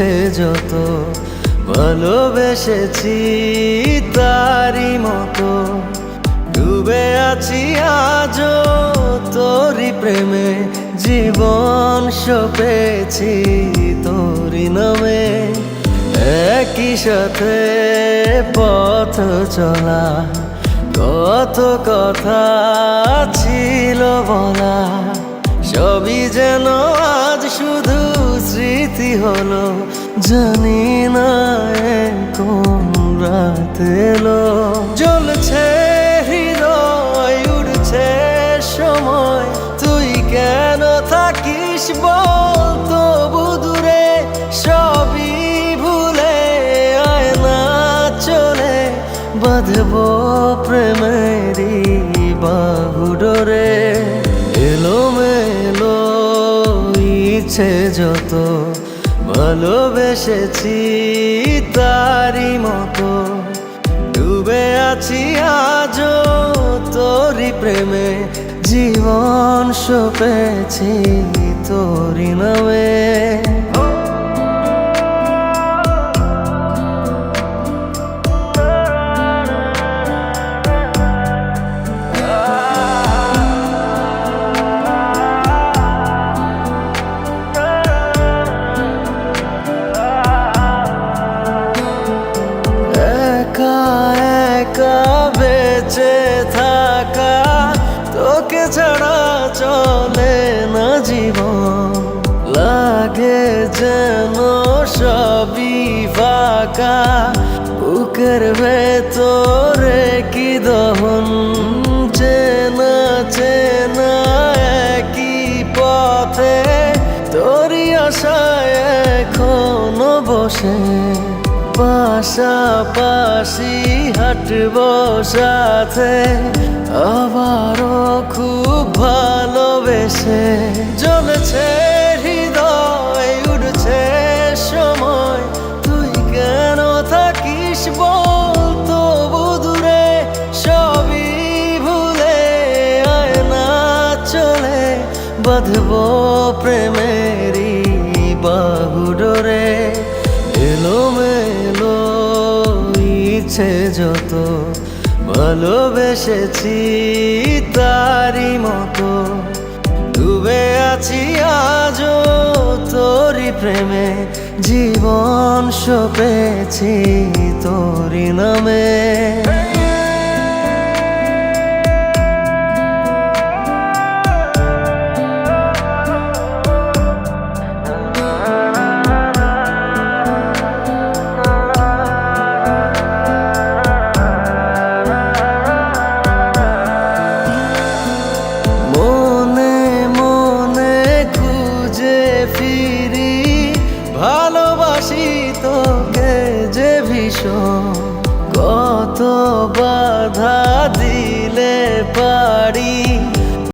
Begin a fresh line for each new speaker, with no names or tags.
ইচ্ছে যত ভালোবেসেছি তারই মতো ডুবে আছি আজও তোরই প্রেমে জীবন সপেছি তোরই নামে একই সাথে পথ চলা কত কথা ছিল বলা সবই যেন আজ শুধু স্মৃতি হলো জানি না কোন রাত এলো জ্বলছে হৃদয় উড়ছে সময় তুই কেন থাকিস বল তবু দূরে সবই ভুলে আয় না চলে বাঁধবো প্রেমেরই বাহু ডোরে এলোমেলো ইচ্ছে যত ভালোবেসেছি তারই মতো ডুবে আছি আজও তোরই প্রেমে জীবন সপেছি তোরই নামে বেঁচে থাকা তোকে ছাড়া চলে না জীবন লাগে যেন সবই ফাঁকা বুকের ভেতরে কি দহন চেনা চেনা একই পথে তোরই আশায় এখনো বসে পাশাপাশি হাঁটবো সাথে আবারও খুব ভালোবেসে জ্বলছে হৃদয় উড়ছে সময় তুই কেন থাকিস বল তবু দূরে সবই ভুলে আয় না চলে বাঁধবো প্রেমেরই বাহু ডোরে এলোমেলো ইচ্ছে যত ভালোবেসেছি তারই মতো ডুবে আছি আজও তোরই প্রেমে জীবন সপেছি তোরই নামে।